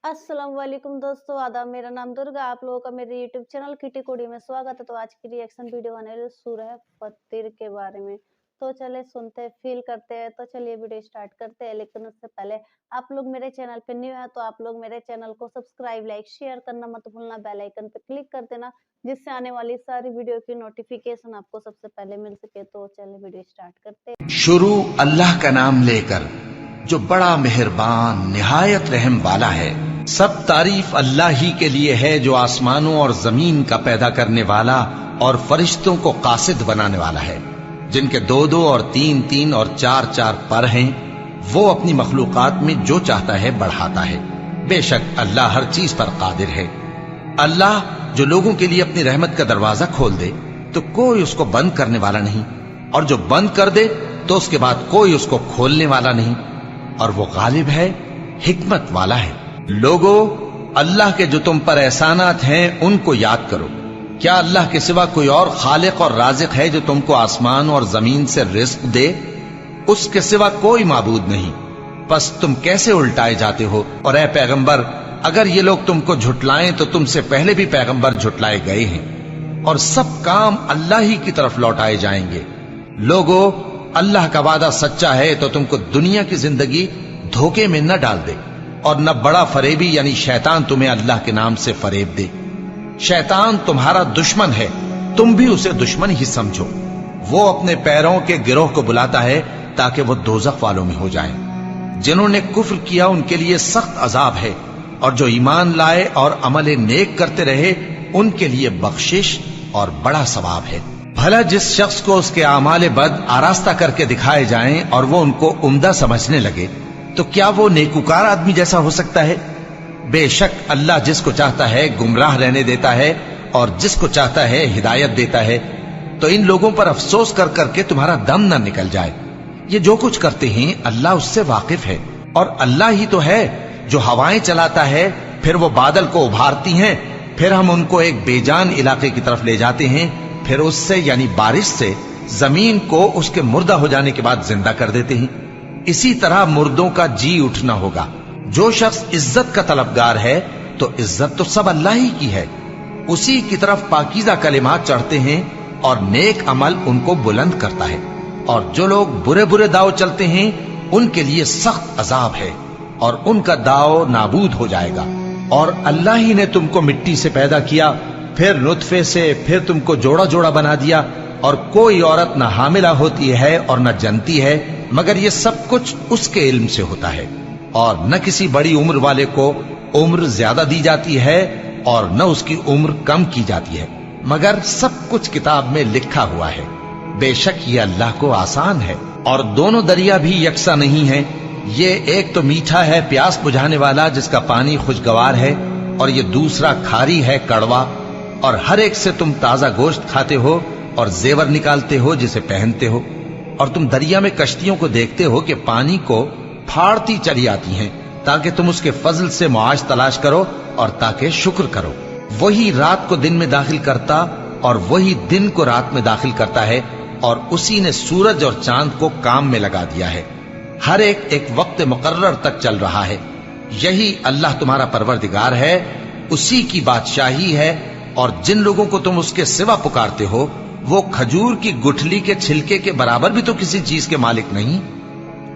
अस्सलाम वालेकुम दोस्तों, आदाब। मेरा नाम दुर्गा, आप लोगों का मेरे यूट्यूब चैनल किटी कुड़ी में स्वागत है। तो आज की रिएक्शन वीडियो आने वाली सूरह फत्तिर के बारे में। तो चले सुनते हैं, फील करते हैं। तो चलिए वीडियो स्टार्ट करते हैं, लेकिन उससे पहले आप लोग मेरे चैनल पे न्यू है तो आप लोग मेरे चैनल को सब्सक्राइब, लाइक, शेयर करना मत भूलना। बेल आइकन पे क्लिक कर देना, जिससे आने वाली सारी वीडियो की नोटिफिकेशन आपको सबसे पहले मिल सके। तो चलिए वीडियो स्टार्ट करते हैं। शुरू अल्लाह का नाम लेकर, जो बड़ा मेहरबान निहायत रहम वाला है। सब तारीफ अल्लाह ही के लिए है, जो आसमानों और जमीन का पैदा करने वाला और फरिश्तों को कासिद बनाने वाला है, जिनके दो दो और तीन तीन और चार चार पर हैं। वो अपनी मखलूकात में जो चाहता है बढ़ाता है। बेशक अल्लाह हर चीज पर कादिर है। अल्लाह जो लोगों के लिए अपनी रहमत का दरवाजा खोल दे तो कोई उसको बंद करने वाला नहीं, और जो बंद कर दे तो उसके बाद कोई उसको खोलने वाला नहीं। और वो गालिब है, हिकमत वाला है। लोगो, अल्लाह के जो तुम पर एहसानात हैं उनको याद करो। क्या अल्लाह के सिवा कोई और खालिक और राज़िक है जो तुमको आसमान और जमीन से रिस्क दे? उसके सिवा कोई माबूद नहीं। बस तुम कैसे उल्टाए जाते हो? और ऐ पैगंबर, अगर ये लोग तुमको झुटलाएं तो तुमसे पहले भी पैगंबर झुटलाए गए हैं, और सब काम अल्लाह ही की तरफ लौटाए जाएंगे। लोगो, अल्लाह का वादा सच्चा है तो तुमको दुनिया की जिंदगी धोखे में न डाल दे, और न बड़ा फरेबी यानी शैतान तुम्हें अल्लाह के नाम से फरेब दे। शैतान तुम्हारा दुश्मन है, तुम भी उसे दुश्मन ही समझो। वो अपने पैरों के गिरोह को बुलाता है ताकि वो दोजख वालों में हो जाएं। जिन्होंने कुफ्र किया उनके लिए सख्त अजाब है, और जो ईमान लाए और अमल नेक करते रहे उनके लिए बख्शिश और बड़ा सवाब है। भला जिस शख्स को उसके आमाले बद आरास्ता करके दिखाए जाएं और वो उनको उम्दा समझने लगे, तो क्या वो नेकुकार आदमी जैसा हो सकता है? बेशक अल्लाह जिसको चाहता है गुमराह रहने देता है, और जिसको चाहता है हिदायत देता है। तो इन लोगों पर अफसोस कर करके तुम्हारा दम न निकल जाए। ये जो कुछ करते हैं अल्लाह उससे वाकिफ है, और अल्लाह ही तो है जो हवाएं चलाता है, फिर वो बादल को उभारती हैं, फिर हम उनको एक बेजान इलाके की तरफ ले जाते हैं, फिर उससे यानी बारिश से जमीन को उसके मुर्दा हो जाने के बाद जिंदा कर देते हैं। इसी तरह मुर्दों का जी उठना होगा। जो शख्स इज्जत का तलबगार है तो इज्जत तो सब अल्लाह ही की है। उसी की तरफ पाकीज़ा कलिमात चढ़ते हैं और नेक अमल उनको बुलंद करता है। और जो लोग बुरे बुरे दाव चलते हैं उनके लिए सख्त अजाब है, और उनका दाव नाबूद हो जाएगा। और अल्लाह ही ने तुमको मिट्टी से पैदा किया, फिर नुतफे से, फिर तुमको जोड़ा जोड़ा बना दिया। और कोई औरत न हामिला होती है और न जनती है, मगर ये सब कुछ उसके इल्म से होता है। और न किसी बड़ी उम्र वाले को उम्र ज्यादा दी जाती है और न उसकी उम्र कम की जाती है, मगर सब कुछ किताब में लिखा हुआ है। बेशक ये अल्लाह को आसान है। और दोनों दरिया भी यकसा नहीं है। ये एक तो मीठा है, प्यास बुझाने वाला, जिसका पानी खुशगवार है, और ये दूसरा खारी है, कड़वा। और हर एक से तुम ताजा गोश्त खाते हो और जेवर निकालते हो जिसे पहनते हो। और तुम दरिया में कश्तियों को देखते हो कि पानी को फाड़ती चली आती हैं, ताकि तुम उसके फजल से मुआश तलाश करो और ताकि शुक्र करो। वही रात को दिन में दाखिल करता और वही दिन को रात में दाखिल करता है, और उसी ने सूरज और चांद को काम में लगा दिया है। हर एक एक वक्त मुकर्रर तक चल रहा है। यही अल्लाह तुम्हारा परवरदिगार है, उसी की बादशाही है। और जिन लोगों को तुम उसके सिवा पुकारते हो वो खजूर की गुठली के छिलके के बराबर भी तो किसी चीज के मालिक नहीं।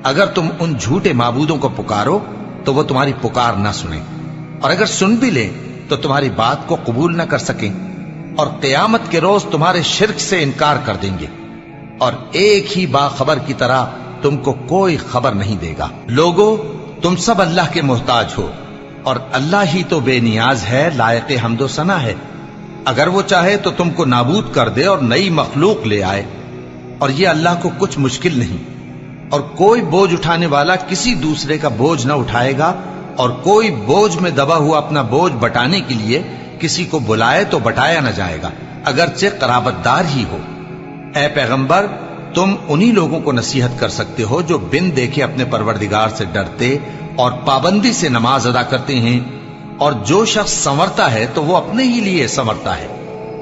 अगर तुम उन झूठे माबूदों को पुकारो तो वो तुम्हारी पुकार ना सुने, और अगर सुन भी ले तो तुम्हारी बात को कबूल ना कर सकें, और क़यामत के रोज तुम्हारे शिर्क से इनकार कर देंगे, और एक ही बाखबर की तरह तुमको कोई खबर नहीं देगा। लोगो, तुम सब अल्लाह के मोहताज हो, और अल्लाह ही तो बेनियाज है, लायक हम्दो सना है। अगर वो चाहे तो तुमको नाबूद कर दे और नई मखलूक ले आए, और ये अल्लाह को कुछ मुश्किल नहीं। और कोई बोझ उठाने वाला किसी दूसरे का बोझ न उठाएगा, और कोई बोझ में दबा हुआ अपना बोझ बटाने के लिए किसी को बुलाए तो बटाया न जाएगा, अगरचे कराबतदार ही हो। ऐ पैगंबर, तुम उन्हीं लोगों को नसीहत कर सकते हो जो बिन देखे अपने परवरदिगार से डरते और पाबंदी से नमाज अदा करते हैं। और जो शख्स संवरता है तो वो अपने ही लिए संवरता है,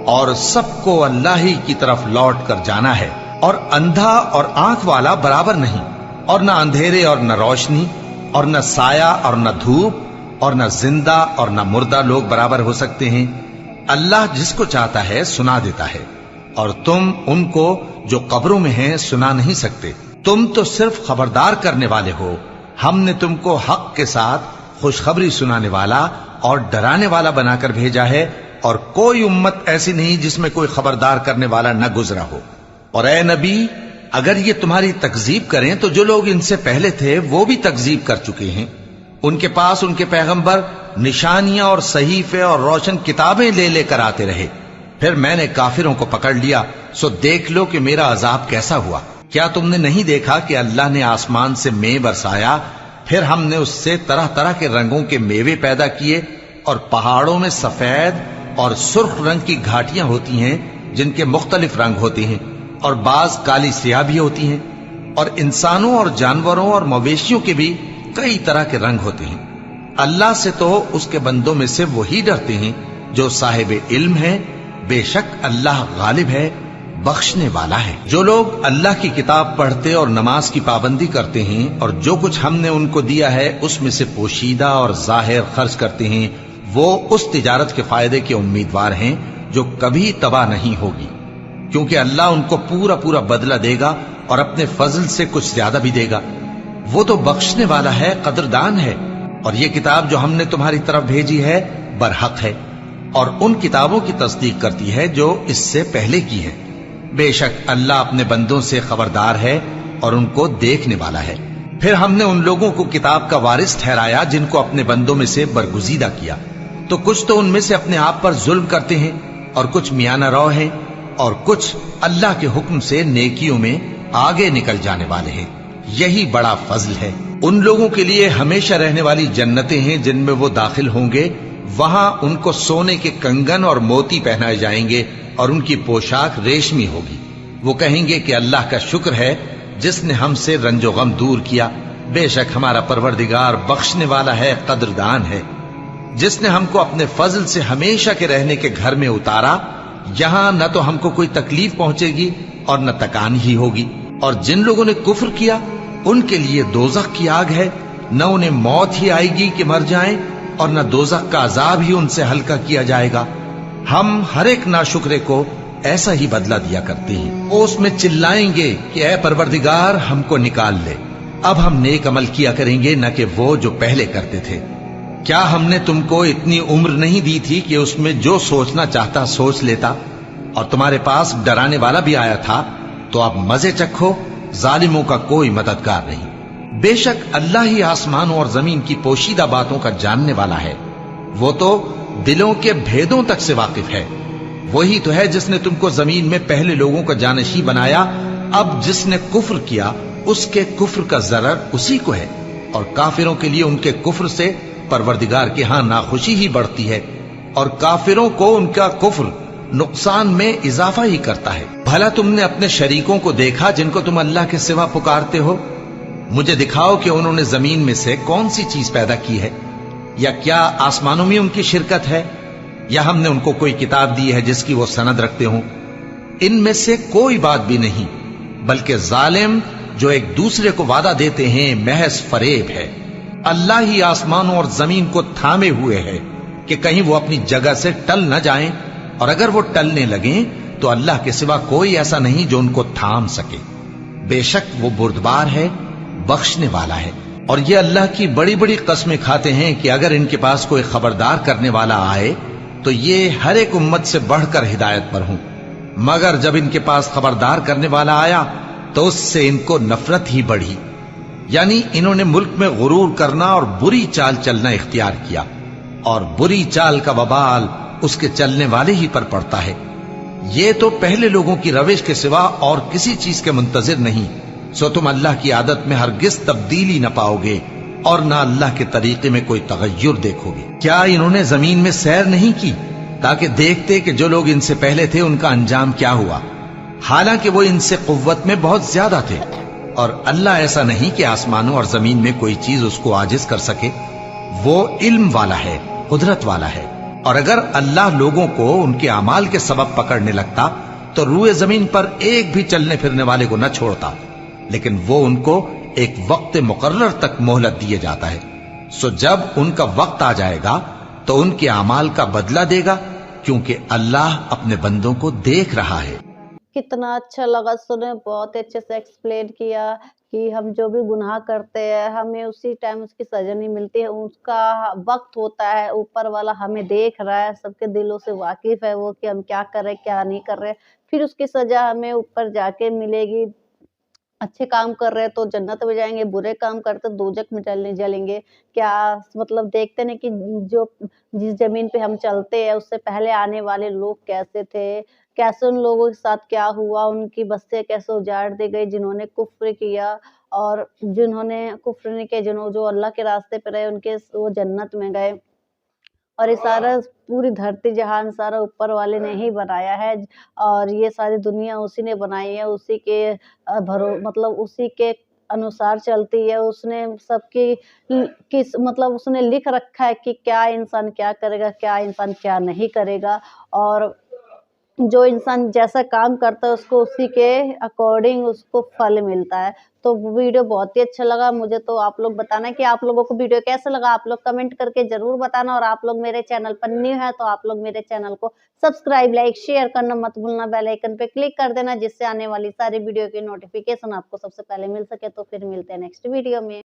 और सबको अल्लाह ही की तरफ लौट कर जाना है। और अंधा और आंख वाला बराबर नहीं, और न अंधेरे और न रोशनी, और न साया और न धूप, और न जिंदा और न मुर्दा लोग बराबर हो सकते हैं। अल्लाह जिसको चाहता है सुना देता है, और तुम उनको जो कब्रों में हैं सुना नहीं सकते। तुम तो सिर्फ खबरदार करने वाले हो। हमने तुमको हक के साथ खुशखबरी सुनाने वाला और डराने वाला बनाकर भेजा है, और कोई उम्मत ऐसी नहीं जिसमें कोई खबरदार करने वाला न गुजरा हो। और ए नबी, अगर ये तुम्हारी तकजीब करें तो जो लोग इनसे पहले थे वो भी तकजीब कर चुके हैं। उनके पास उनके पैगंबर निशानियां और सहीफे और रोशन किताबें ले लेकर आते रहे। फिर मैंने काफिरों को पकड़ लिया, सो देख लो कि मेरा अजाब कैसा हुआ। क्या तुमने नहीं देखा कि अल्लाह ने आसमान से मेंह बरसाया, फिर हमने उससे तरह तरह के रंगों के मेवे पैदा किए, और पहाड़ों में सफेद और सुर्ख रंग की घाटियां होती हैं जिनके मुख्तलिफ रंग होते हैं, और बाज काली स्याह भी होती हैं, और इंसानों और जानवरों और मवेशियों के भी कई तरह के रंग होते हैं। अल्लाह से तो उसके बंदों में से वही डरते हैं जो साहिब इल्म है। बेशक अल्लाह गालिब है, बख्शने वाला है। जो लोग अल्लाह की किताब पढ़ते और नमाज की पाबंदी करते हैं, और जो कुछ हमने उनको दिया है उसमें से पोशीदा और जाहिर खर्च करते हैं, वो उस तिजारत के फायदे के उम्मीदवार हैं जो कभी तबाह नहीं होगी, क्योंकि अल्लाह उनको पूरा पूरा बदला देगा और अपने फजल से कुछ ज्यादा भी देगा। वो तो बख्शने वाला है, कदरदान है। और ये किताब जो हमने तुम्हारी तरफ भेजी है बरहक है, और उन किताबों की तस्दीक करती है जो इससे पहले की है। बेशक अल्लाह अपने बंदों से खबरदार है और उनको देखने वाला है। फिर हमने उन लोगों को किताब का वारिस ठहराया जिनको अपने बंदों में से बरगुजीदा किया। तो कुछ तो उनमें से अपने आप पर जुल्म करते हैं, और कुछ मियाना रौ हैं, और कुछ अल्लाह के हुक्म से नेकियों में आगे निकल जाने वाले हैं। यही बड़ा फजल है। उन लोगों के लिए हमेशा रहने वाली जन्नतें हैं जिनमें वो दाखिल होंगे। वहां उनको सोने के कंगन और मोती पहनाए जाएंगे, और उनकी पोशाक रेशमी होगी। वो कहेंगे कि अल्लाह का शुक्र है जिसने हमसे रंजो गम दूर किया। बेशक हमारा परवरदिगार बख्शने वाला है, कदरदान है। जिसने हमको अपने फजल से हमेशा के रहने के घर में उतारा, यहां न तो हमको कोई तकलीफ पहुंचेगी और न तकान ही होगी। और जिन लोगों ने कुफ्र किया उनके लिए दोजख की आग है, न उन्हें मौत ही आएगी कि मर जाएं, और न दोजख का अजाब ही उनसे हल्का किया जाएगा। हम हर एक नाशुक्रे को ऐसा ही बदला दिया करते हैं। वो उसमें चिल्लाएंगे कि ऐ परवरदिगार हमको निकाल ले, अब हम नेक अमल किया करेंगे न कि वो जो पहले करते थे। क्या हमने तुमको इतनी उम्र नहीं दी थी कि उसमें जो सोचना चाहता सोच लेता, और तुम्हारे पास डराने वाला भी आया था, तो अब मजे चखो, जालिमों का कोई मददगार नहीं। बेशक अल्लाह ही आसमानों और जमीन की पोशीदा बातों का जानने वाला है। वो तो दिलों के भेदों तक से वाकिफ है। वही तो है जिसने तुमको जमीन में पहले लोगों का जानशी बनाया। अब जिसने कुफ्र किया उसके कुफ्र का जरर उसी को है, और काफिरों के लिए उनके कुफ्र से परवरदिगार के यहां नाखुशी ही बढ़ती है, और काफिरों को उनका कुफ्र नुकसान में इजाफा ही करता है। भला तुमने अपने शरीकों को देखा जिनको तुम अल्लाह के सिवा पुकारते हो? मुझे दिखाओ कि उन्होंने जमीन में से कौन सी चीज पैदा की है, या क्या आसमानों में उनकी शिरकत है, या हमने उनको कोई किताब दी है जिसकी वो सनद रखते हों। इनमें से कोई बात भी नहीं, बल्कि जालिम जो एक दूसरे को वादा देते हैं महज फरेब है। अल्लाह ही आसमानों और जमीन को थामे हुए है कि कहीं वो अपनी जगह से टल न जाएं, और अगर वो टलने लगे तो अल्लाह के सिवा कोई ऐसा नहीं जो उनको थाम सके। बेशक वो बुर्दबार है, बख्शने वाला है। और ये अल्लाह की बड़ी बड़ी कस्में खाते हैं कि अगर इनके पास कोई खबरदार करने वाला आए तो ये हर एक उम्मत से बढ़कर हिदायत पर हों, मगर जब इनके पास खबरदार करने वाला आया तो उससे इनको नफरत ही बढ़ी। यानी इन्होंने मुल्क में गुरूर करना और बुरी चाल चलना इख्तियार किया, और बुरी चाल का वबाल उसके चलने वाले ही पर पड़ता है। ये तो पहले लोगों की रविश के सिवा और किसी चीज के मुंतजिर नहीं, सो तुम अल्लाह की आदत में हरगिज तब्दीली न पाओगे, और ना अल्लाह के तरीके में कोई तगय्युर देखोगे। क्या इन्होंने जमीन में सैर नहीं की ताकि देखते कि जो लोग इनसे पहले थे उनका अंजाम क्या हुआ, हालांकि वो इनसे कुव्वत में बहुत ज्यादा थे। और अल्लाह ऐसा नहीं कि आसमानों और जमीन में कोई चीज उसको आजिज कर सके। वो इल्म वाला है, कुदरत वाला है। और अगर अल्लाह लोगों को उनके अमाल के सबब पकड़ने लगता तो रूए जमीन पर एक भी चलने फिरने वाले को न छोड़ता, लेकिन वो उनको एक वक्त मुकर्रर तक मोहलत दिए जाता है। सो जब उनका वक्त आ जाएगा तो उनके अमाल का बदला देगा, क्योंकि अल्लाह अपने बंदों को देख रहा है। कितना अच्छा लगा सुने, बहुत अच्छे से एक्सप्लेन किया कि हम जो भी गुनाह करते हैं हमें उसी टाइम उसकी सजा नहीं मिलती है, उसका वक्त होता है, ऊपर वाला हमें देख रहा है, सबके दिलों से वाकिफ है वो कि हम क्या कर रहे क्या नहीं कर रहे, फिर उसकी सजा हमें ऊपर जाके मिलेगी। अच्छे काम कर रहे हैं तो जन्नत में जाएंगे, बुरे काम करते तो दोजख में जलेंगे। क्या मतलब देखते नहीं कि जो जिस जमीन पे हम चलते हैं उससे पहले आने वाले लोग कैसे थे, कैसे उन लोगों के साथ क्या हुआ, उनकी बस्तियां कैसे उजाड़ दी गई जिन्होंने कुफ्र किया, और जिन्होंने कुफ्र नहीं किया, जो अल्लाह के रास्ते पे रहे उनके वो जन्नत में गए। और ये सारा पूरी धरती जहान सारा ऊपर वाले ने ही बनाया है, और ये सारी दुनिया उसी ने बनाई है, उसी के मतलब उसी के अनुसार चलती है। उसने सबकी किस मतलब उसने लिख रखा है कि क्या इंसान क्या करेगा, क्या इंसान क्या नहीं करेगा, और जो इंसान जैसा काम करता है उसको उसी के अकॉर्डिंग उसको फल मिलता है। तो वीडियो बहुत ही अच्छा लगा मुझे, तो आप लोग बताना कि आप लोगों को वीडियो कैसा लगा, आप लोग कमेंट करके जरूर बताना। और आप लोग मेरे चैनल पर न्यू है तो आप लोग मेरे चैनल को सब्सक्राइब लाइक शेयर करना मत भूलना, बेल आइकन पे क्लिक कर देना जिससे आने वाली सारी वीडियो की नोटिफिकेशन आपको सबसे पहले मिल सके। तो फिर मिलते हैं नेक्स्ट वीडियो में।